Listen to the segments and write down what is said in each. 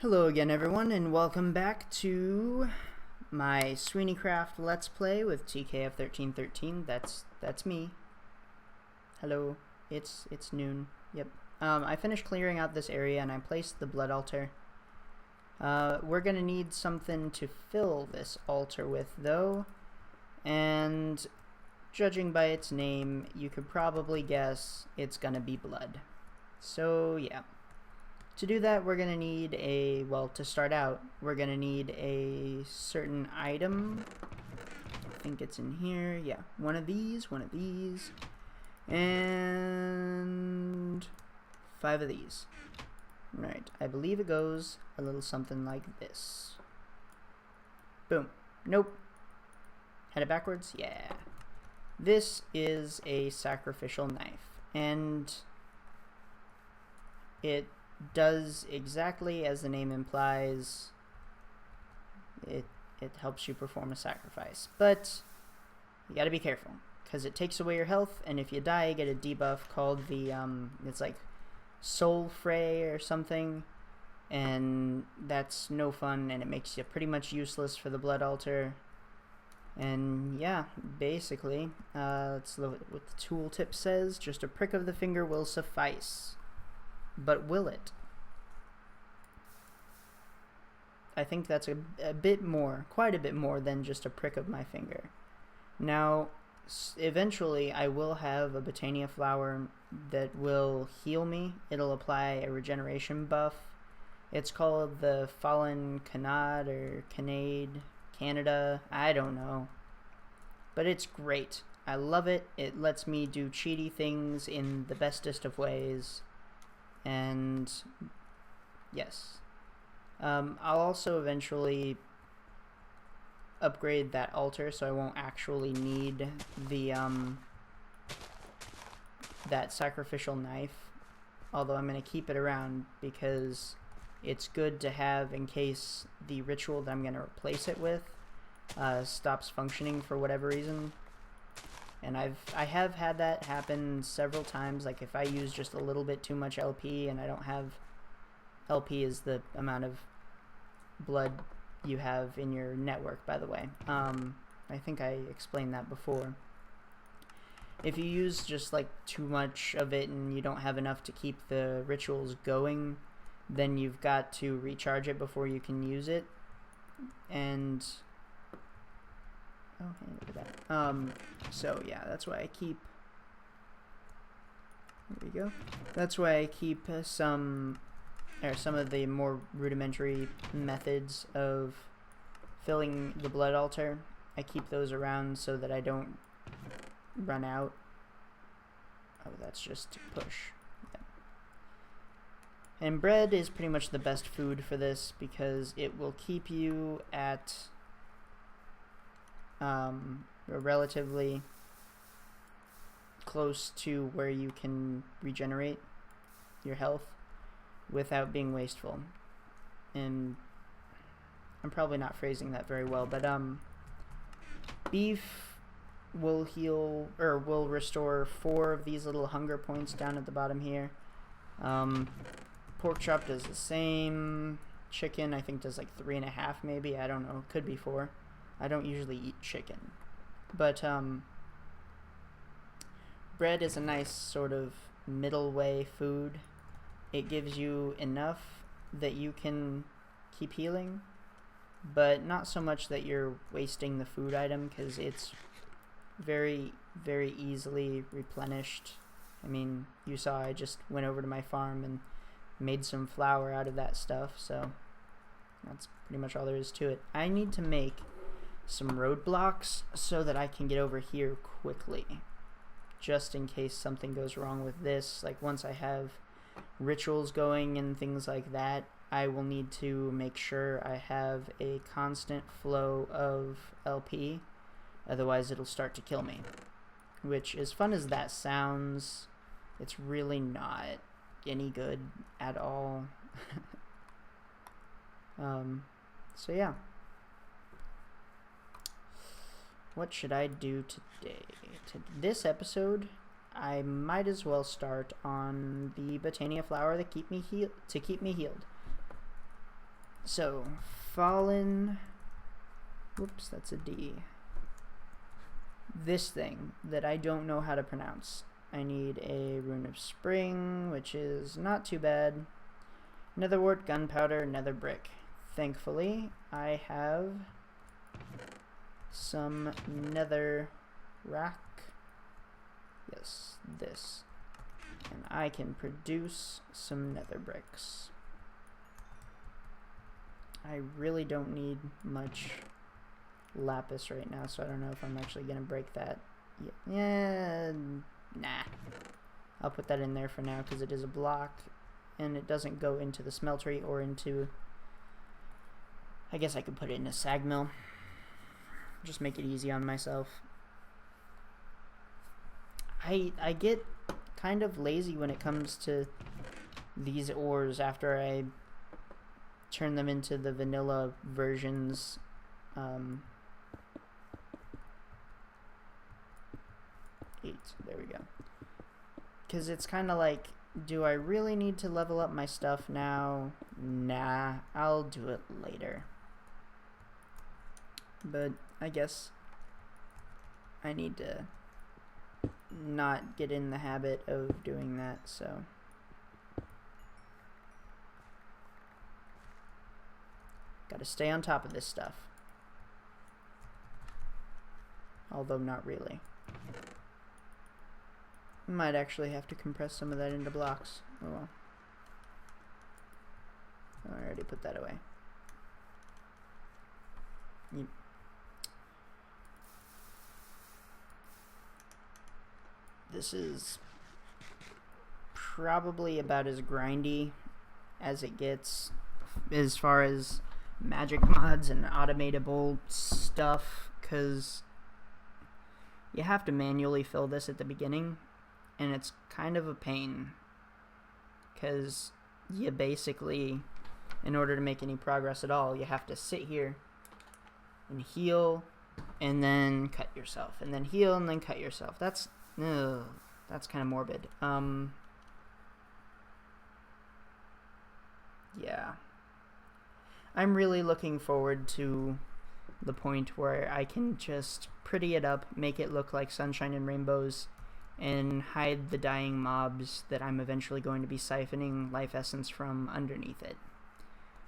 Hello again everyone, and welcome back to my Sweeney Craft Let's Play with TKF1313. That's me. Hello. It's noon. Yep. I finished clearing out this area and I placed the blood altar. We're gonna need something to fill this altar with though, and judging by its name, you could probably guess it's gonna be blood. So yeah. To do that, we're going to need to start out, we're going to need a certain item. I think it's in here. Yeah, one of these, and 5 of these. Right, I believe it goes a little something like this. Boom. Nope. Had it backwards? Yeah. This is a sacrificial knife, and it does exactly as the name implies. It helps you perform a sacrifice, but you gotta be careful because it takes away your health, and if you die you get a debuff called the it's like soul fray or something, and that's no fun, and it makes you pretty much useless for the blood altar. And yeah, basically let's look at what the tooltip says. Just a prick of the finger will suffice. But will it? I think that's a bit more, quite a bit more than just a prick of my finger. Now, eventually I will have a Botania flower that will heal me. It'll apply a regeneration buff. It's called the Fallen Canad or Canada, I don't know. But it's great. I love it. It lets me do cheaty things in the bestest of ways. And yes, I'll also eventually upgrade that altar so I won't actually need the that sacrificial knife, although I'm going to keep it around because it's good to have in case the ritual that I'm going to replace it with stops functioning for whatever reason. And I have had that happen several times. Like if I use just a little bit too much LP, and I don't have LP is the amount of blood you have in your network, by the way. I think I explained that before. If you use just like too much of it and you don't have enough to keep the rituals going, then you've got to recharge it before you can use it. And oh, hey, look at that. So yeah, that's why I keep. There we go. That's why I keep some of the more rudimentary methods of filling the blood altar. I keep those around so that I don't run out. Oh, that's just to push. Yeah. And bread is pretty much the best food for this because it will keep you at relatively close to where you can regenerate your health without being wasteful. And I'm probably not phrasing that very well, but beef will heal, or will restore 4 of these little hunger points down at the bottom here. Pork chop does the same. Chicken I think does like 3.5 maybe, I don't know, could be 4. I don't usually eat chicken, but bread is a nice sort of middle way food. It gives you enough that you can keep healing, but not so much that you're wasting the food item because it's very, very easily replenished. I mean, you saw I just went over to my farm and made some flour out of that stuff, so that's pretty much all there is to it. I need to make some roadblocks so that I can get over here quickly, just in case something goes wrong with this. Like once I have rituals going and things like that, I will need to make sure I have a constant flow of LP, otherwise it'll start to kill me. Which, as fun as that sounds, it's really not any good at all. So yeah. What should I do today? This episode, I might as well start on the Botania flower to keep me healed. So, fallen... Whoops, that's a D. This thing that I don't know how to pronounce. I need a Rune of Spring, which is not too bad. Netherwort, gunpowder, nether brick. Thankfully, I have some nether rack. Yes, this. And I can produce some nether bricks. I really don't need much lapis right now, so I don't know if I'm actually gonna break that. Yeah, nah. I'll put that in there for now because it is a block and it doesn't go into the smeltery or into... I guess I could put it in a sag mill. Just make it easy on myself. I get kind of lazy when it comes to these ores after I turn them into the vanilla versions. 8, there we go. Because it's kind of like, do I really need to level up my stuff now? Nah, I'll do it later. But I guess I need to not get in the habit of doing that, so. Gotta stay on top of this stuff. Although not really. Might actually have to compress some of that into blocks. Oh well. I already put that away. This is probably about as grindy as it gets as far as magic mods and automatable stuff, because you have to manually fill this at the beginning, and it's kind of a pain, because you basically, in order to make any progress at all, you have to sit here and heal and then cut yourself, and then heal and then cut yourself. That's kind of morbid. Yeah. I'm really looking forward to the point where I can just pretty it up, make it look like sunshine and rainbows, and hide the dying mobs that I'm eventually going to be siphoning life essence from underneath it.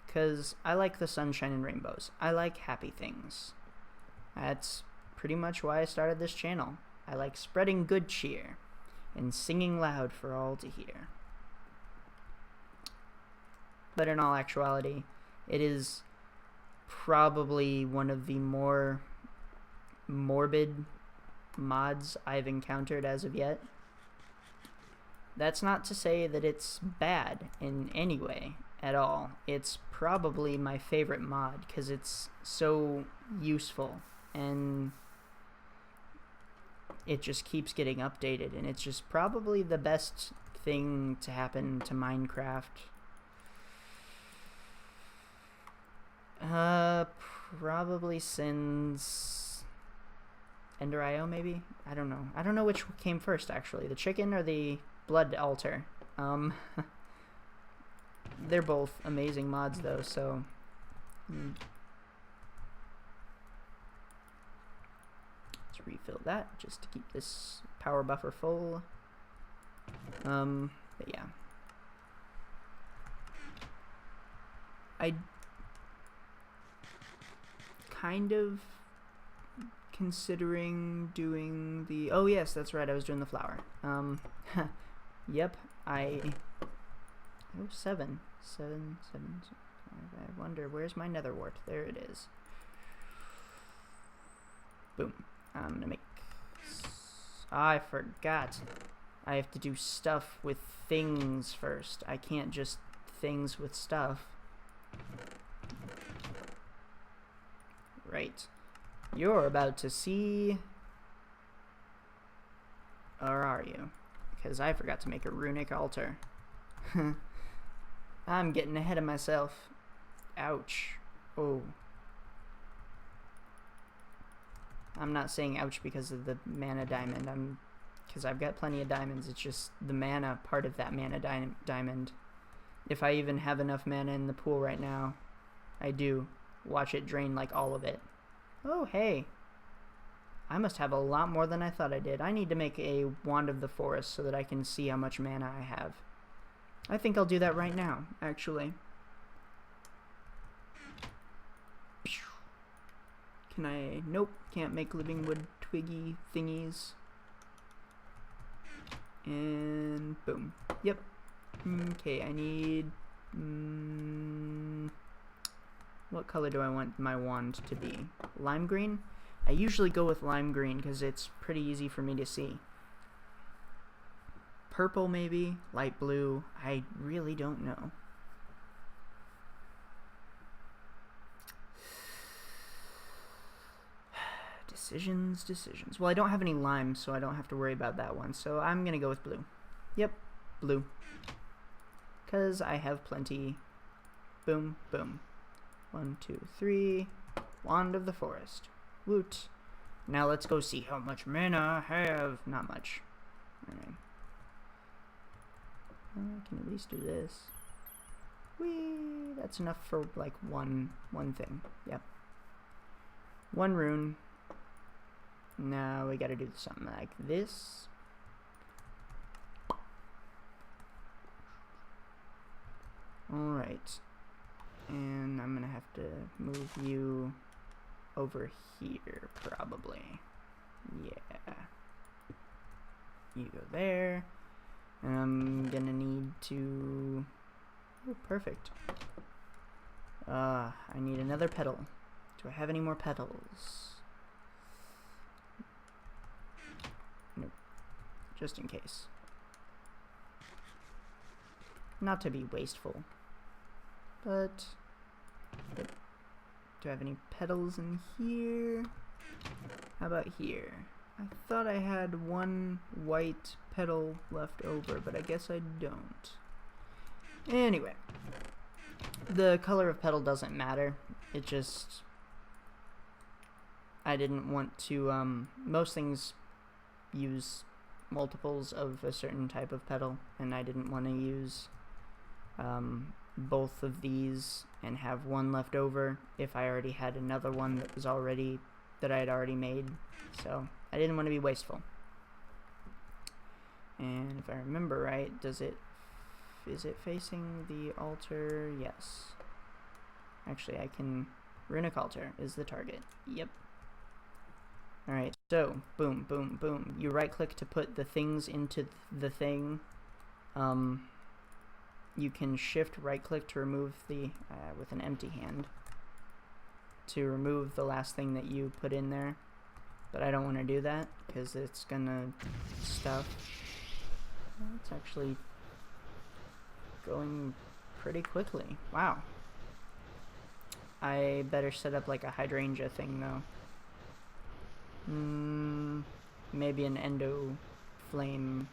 Because I like the sunshine and rainbows. I like happy things. That's pretty much why I started this channel. I like spreading good cheer and singing loud for all to hear. But in all actuality, it is probably one of the more morbid mods I've encountered as of yet. That's not to say that it's bad in any way at all. It's probably my favorite mod because it's so useful and it just keeps getting updated, and it's just probably the best thing to happen to Minecraft. Probably since Ender.io, maybe? I don't know. I don't know which came first, actually. The chicken or the blood altar. They're both amazing mods, though, so... Let's refill that, just to keep this power buffer full. But yeah. I kind of considering doing the... Oh yes, that's right, I was doing the flower. Yep, I wonder, where's my netherwort? There it is. Boom. I'm gonna make... I forgot. I have to do stuff with things first. I can't just things with stuff. Right. You're about to see... Or are you? Because I forgot to make a runic altar. I'm getting ahead of myself. Ouch. Oh. I'm not saying ouch because of the mana diamond. Because I've got plenty of diamonds. It's just the mana part of that mana diamond. If I even have enough mana in the pool right now. I do. Watch it drain like all of it. Oh, hey. I must have a lot more than I thought I did. I need to make a Wand of the Forest so that I can see how much mana I have. I think I'll do that right now, actually. Can I? Nope, can't make living wood twiggy thingies. And boom. Yep. Okay, I need... what color do I want my wand to be? Lime green? I usually go with lime green because it's pretty easy for me to see. Purple maybe? Light blue? I really don't know. Decisions, decisions. Well, I don't have any lime, so I don't have to worry about that one. So I'm going to go with blue. Yep, blue. Because I have plenty. Boom, boom. 1, 2, 3. Wand of the Forest. Woot. Now let's go see how much mana I have. Not much. Alright. I can at least do this. Whee! That's enough for like one thing. Yep. 1 rune. Now we gotta do something like this. Alright. And I'm gonna have to move you over here, probably. Yeah. You go there. And I'm gonna need to... Oh, perfect. I need another petal. Do I have any more petals? Nope. Just in case. Not to be wasteful. But do I have any petals in here? How about here? I thought I had 1 white petal left over, but I guess I don't. Anyway, the color of petal doesn't matter. It just... I didn't want to... most things use multiples of a certain type of petal, and I didn't want to use... both of these and have 1 left over if I already had another one that was already that I had already made, so I didn't want to be wasteful. And if I remember right, is it facing the altar? Yes. Actually, I can... Runic altar is the target. Yep. Alright, so boom, boom, boom. You right click to put the things into the thing. You can shift right click to remove the, with an empty hand, to remove the last thing that you put in there. But I don't want to do that because it's gonna stuff. It's actually going pretty quickly. Wow. I better set up like a hydrangea thing though. Maybe an endo flame.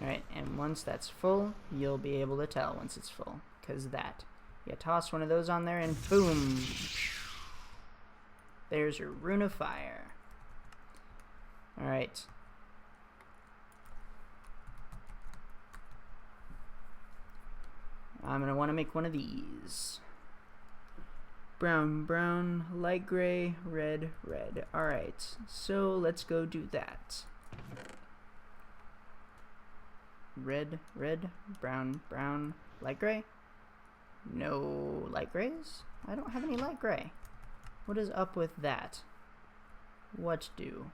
Alright, and once that's full, you'll be able to tell once it's full. Because that. You toss one of those on there and boom! There's your Rune of Fire. Alright. I'm going to want to make one of these. Brown, brown, light gray, red, red. Alright, so let's go do that. Red, red, brown, brown, light gray? No light grays? I don't have any light gray. What is up with that? What do?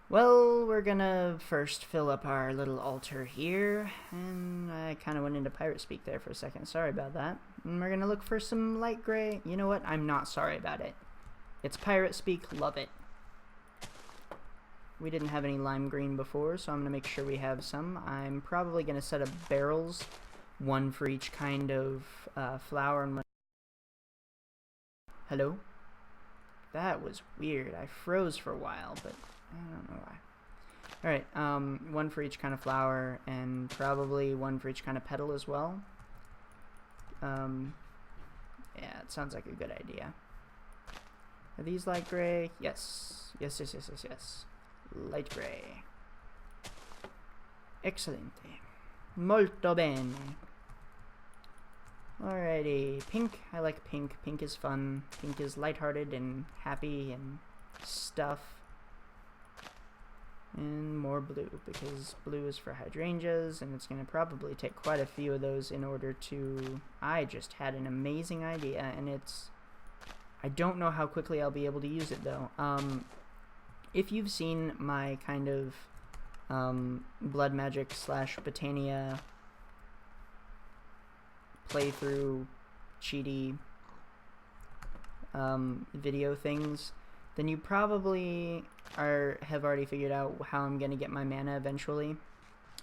Well, we're gonna first fill up our little altar here, and I kind of went into pirate speak there for a second. Sorry about that. And we're gonna look for some light gray. You know what? I'm not sorry about it. It's pirate speak. Love it. We didn't have any lime green before, so I'm gonna make sure we have some. I'm probably gonna set up barrels, 1 for each kind of flower. And hello? That was weird. I froze for a while, but I don't know why. Alright, 1 for each kind of flower, and probably 1 for each kind of petal as well. Yeah, it sounds like a good idea. Are these light gray? Yes. Yes, yes, yes, yes, yes. Light gray. Excellent. Molto bene. Alrighty, pink. I like pink. Pink is fun. Pink is lighthearted and happy and stuff. And more blue, because blue is for hydrangeas, and it's going to probably take quite a few of those in order to... I just had an amazing idea, and it's... I don't know how quickly I'll be able to use it, though. If you've seen my kind of blood magic / Botania playthrough cheaty video things, then you probably have already figured out how I'm going to get my mana eventually.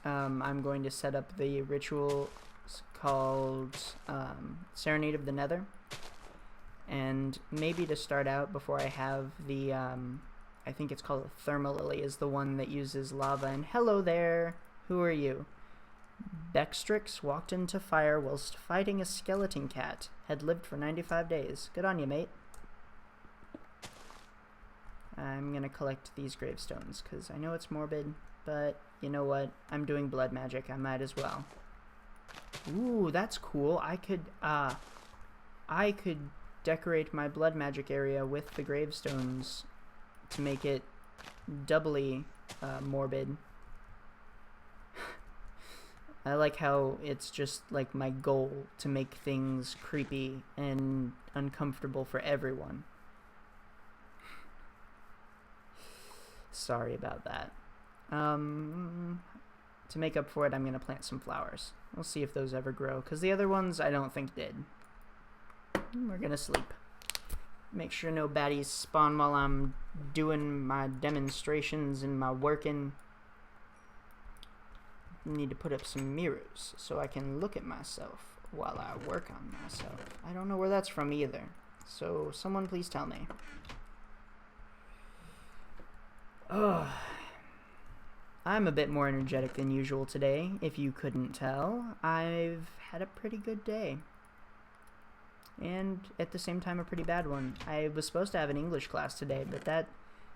I'm going to set up the ritual called Serenade of the Nether, and maybe to start out, before I have the I think it's called a Thermal Lily, is the one that uses lava. And hello there, who are you? Bextrix walked into fire whilst fighting a skeleton cat. Had lived for 95 days. Good on you, mate. I'm gonna collect these gravestones, because I know it's morbid, but you know what? I'm doing blood magic. I might as well. Ooh, that's cool. I could decorate my blood magic area with the gravestones to make it doubly morbid. I like how it's just like my goal to make things creepy and uncomfortable for everyone. Sorry about that. To make up for it, I'm going to plant some flowers. We'll see if those ever grow, because the other ones I don't think did. We're going to sleep. Make sure no baddies spawn while I'm doing my demonstrations and my working. Need to put up some mirrors so I can look at myself while I work on myself. I don't know where that's from either, so someone please tell me. Ugh. I'm a bit more energetic than usual today, if you couldn't tell. I've had a pretty good day. And at the same time, a pretty bad one. I was supposed to have an English class today, but that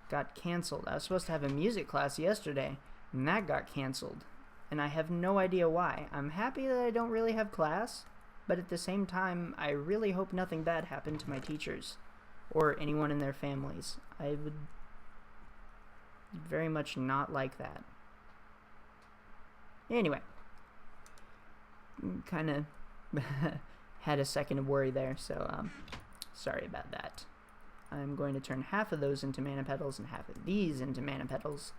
got canceled. I was supposed to have a music class yesterday, and that got canceled. And I have no idea why. I'm happy that I don't really have class, but at the same time, I really hope nothing bad happened to my teachers or anyone in their families. I would very much not like that. Anyway, kind of had a second of worry there, so sorry about that. I'm going to turn half of those into mana petals and half of these into mana petals.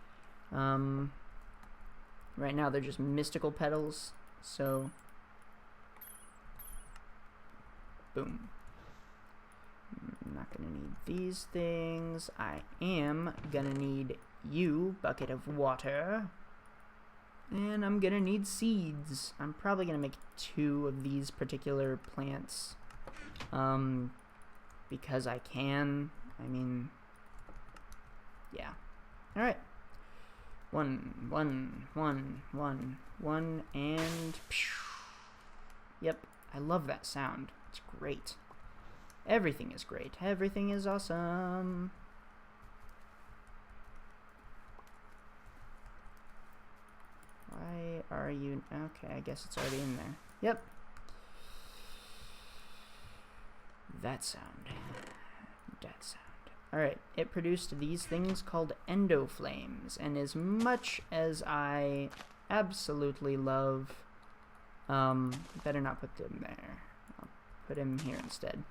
Right now they're just mystical petals, so boom. I'm not gonna need these things. I am gonna need you, bucket of water. And I'm gonna need seeds. I'm probably gonna make 2 of these particular plants. Because I can. I mean, yeah. Alright. One, and yep, I love that sound. It's great. Everything is great. Everything is awesome. Why are you... Okay, I guess it's already in there. Yep. That sound. That sound. Alright, it produced these things called endoflames, and as much as I absolutely love... better not put them there. I'll put him here instead.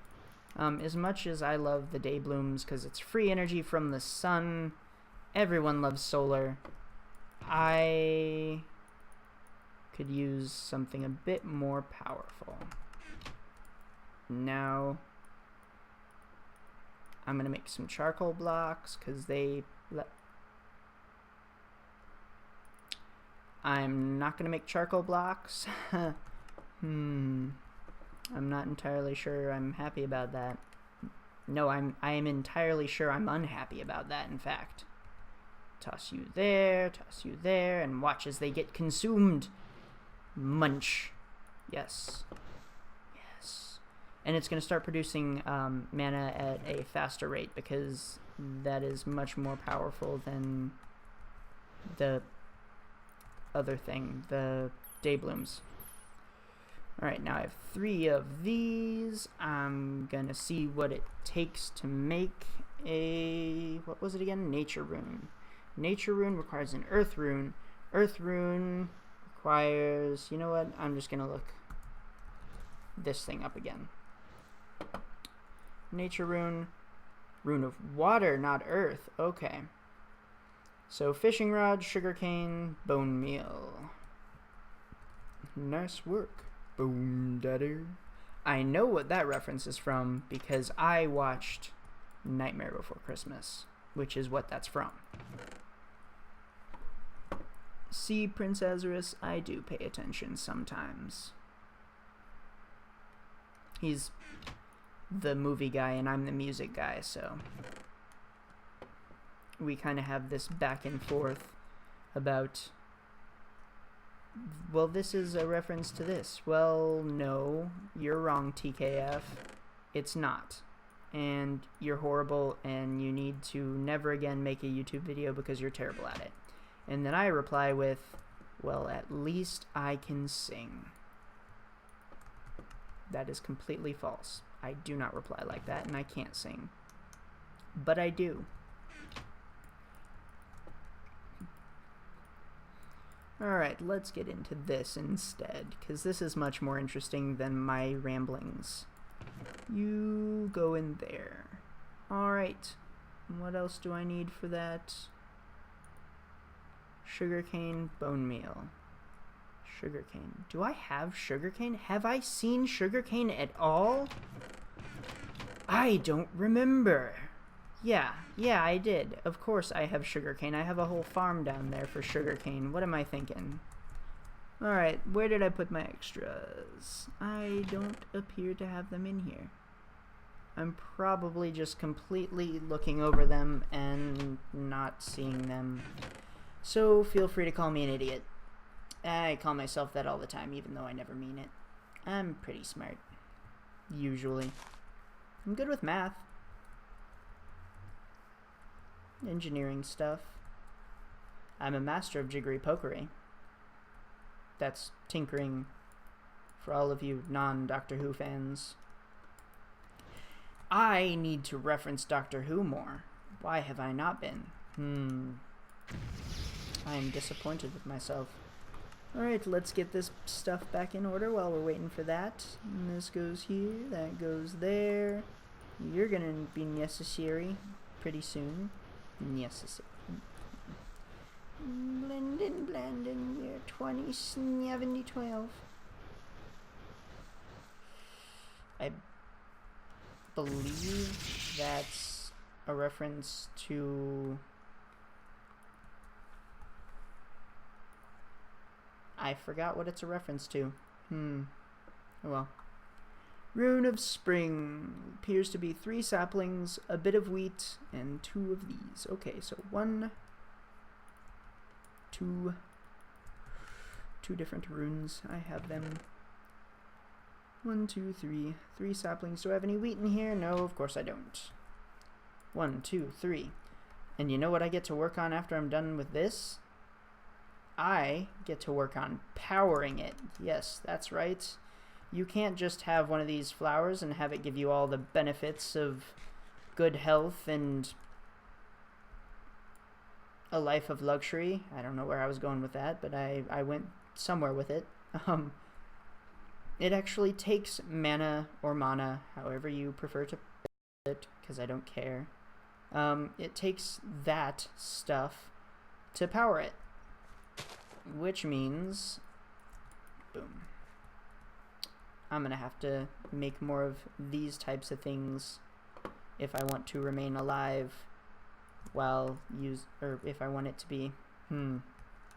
As much as I love the day blooms, because it's free energy from the sun, everyone loves solar, I could use something a bit more powerful. Now, I'm gonna make some charcoal blocks, because they I'm not gonna make charcoal blocks. I'm not entirely sure I'm happy about that. No, I am entirely sure I'm unhappy about that, in fact. Toss you there, and watch as they get consumed. Munch. Yes. Yes. And it's going to start producing mana at a faster rate, because that is much more powerful than the other thing, the day blooms. Alright, now I have 3 of these. I'm gonna see what it takes to make a... what was it again? Nature rune. Nature rune requires an earth rune. Earth rune requires... you know what? I'm just gonna look this thing up again. Nature rune. Rune of water, not earth. Okay. So fishing rod, sugarcane, bone meal. Nice work, Bone Daddy. I know what that reference is from because I watched Nightmare Before Christmas, which is what that's from. See, Prince Azarus, I do pay attention sometimes. He's the movie guy and I'm the music guy, so we kind of have this back and forth about, well, this is a reference to this. Well, no, you're wrong, TKF. It's not. And you're horrible and you need to never again make a YouTube video because you're terrible at it. And then I reply with, well, at least I can sing. That is completely false. I do not reply like that and I can't sing. But I do. Alright, let's get into this instead, because this is much more interesting than my ramblings. You go in there. Alright, what else do I need for that? Sugarcane, bone meal. Sugarcane. Do I have sugarcane? Have I seen sugarcane at all? I don't remember. Yeah, I did. Of course I have sugarcane. I have a whole farm down there for sugarcane. What am I thinking? Alright, where did I put my extras? I don't appear to have them in here. I'm probably just completely looking over them and not seeing them. So feel free to call me an idiot. I call myself that all the time, even though I never mean it. I'm pretty smart. Usually. I'm good with math. Engineering stuff. I'm a master of jiggery pokery. That's tinkering for all of you non-Doctor Who fans. I need to reference Doctor Who more. Why have I not been? I am disappointed with myself. Alright, let's get this stuff back in order while we're waiting for that. And this goes here, that goes there. You're gonna be necessary pretty soon. Necessary. Blendin', we're 20, 70, 12. I believe that's a reference to... I forgot what it's a reference to. Oh well. Rune of Spring. Appears to be 3 saplings, a bit of wheat, and 2 of these. Okay, so 1, 2 different runes. I have them. 1, 2, 3. 3 saplings. Do I have any wheat in here? No, of course I don't. 1, 2, 3. And you know what I get to work on after I'm done with this? I get to work on powering it. Yes, that's right. You can't just have one of these flowers and have it give you all the benefits of good health and a life of luxury. I don't know where I was going with that, but I went somewhere with it. It actually takes mana or mana, however you prefer to put it, because I don't care. It takes that stuff to power it. Which means, boom, I'm gonna have to make more of these types of things if I want to remain alive while or if I want it to be,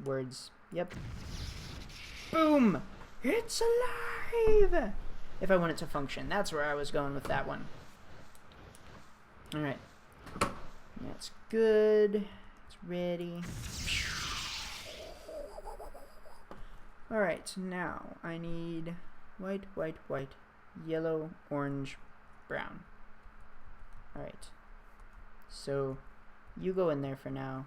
words, yep, boom, it's alive! If I want it to function, that's where I was going with that one. Alright, that's good, it's ready. Alright, now I need white, white, white, yellow, orange, brown. Alright, so you go in there for now.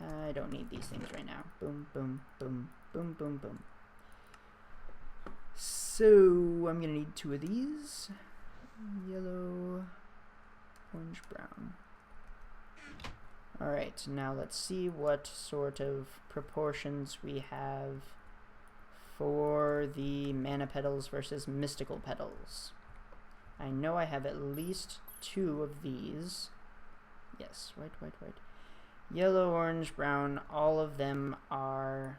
I don't need these things right now. Boom, boom, boom, Boom, boom, boom. So, I'm gonna need 2 of these. Yellow, orange, brown. Alright, now let's see what sort of proportions we have for the mana petals versus mystical petals. I know I have at least 2 of these. Yes, white, white, white. Yellow, orange, brown, all of them are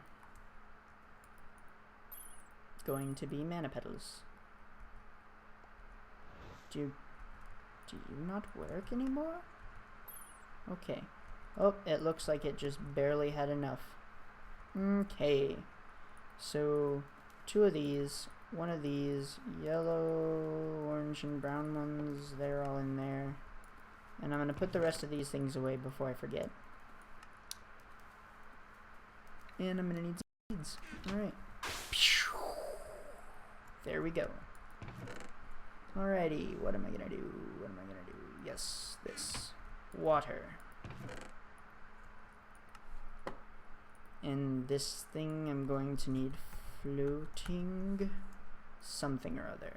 going to be mana petals. Do you not work anymore? Okay. Oh, it looks like it just barely had enough. Okay. So, 2 of these, 1 of these, yellow, orange, and brown ones, they're all in there. And I'm going to put the rest of these things away before I forget. And I'm going to need some seeds. Alright. There we go. Alrighty, what am I going to do? What am I going to do? Yes, this. Water. And this thing I'm going to need floating something or other.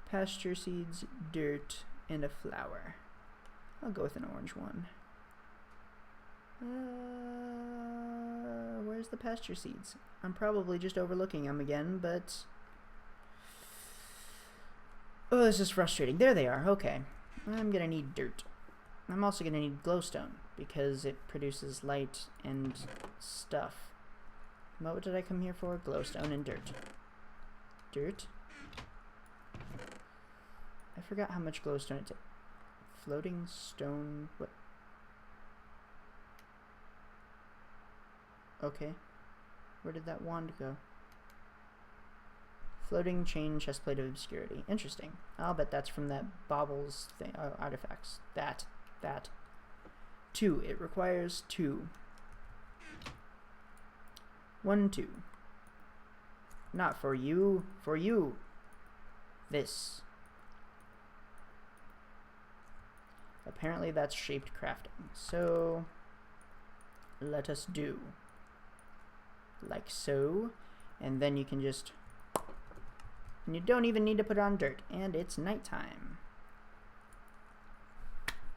Pasture seeds, dirt, and a flower. I'll go with an orange one. Where's the pasture seeds? I'm probably just overlooking them again, but... oh, this is frustrating. There they are. Okay. I'm gonna need dirt. I'm also gonna need glowstone, because it produces light and stuff. What did I come here for? Glowstone and dirt. Dirt? I forgot how much glowstone it takes. Floating stone... what? Okay. Where did that wand go? Floating chain chestplate of obscurity. Interesting. I'll bet that's from that baubles thing. Oh, artifacts. That. 2. It requires 2. 1, 2. Not for you. For you. This. Apparently that's shaped crafting. So, let us do. Like so. And then you can just... and you don't even need to put on dirt. And it's nighttime.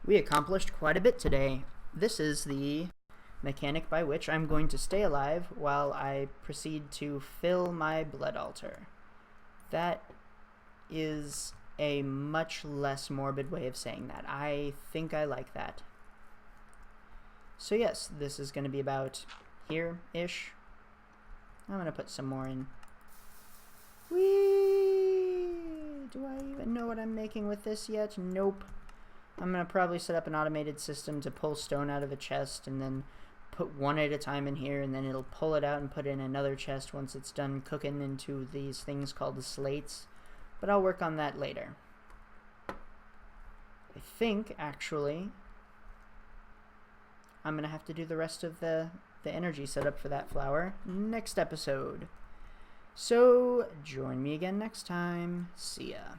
We accomplished quite a bit today. This is the mechanic by which I'm going to stay alive while I proceed to fill my blood altar. That is a much less morbid way of saying that. I think I like that. So yes, this is going to be about here-ish. I'm going to put some more in. Whee! Do I even know what I'm making with this yet? Nope. I'm going to probably set up an automated system to pull stone out of a chest and then put one at a time in here, and then it'll pull it out and put it in another chest once it's done cooking into these things called the slates. But I'll work on that later. I think, actually, I'm going to have to do the rest of the energy setup for that flower next episode. So, join me again next time. See ya.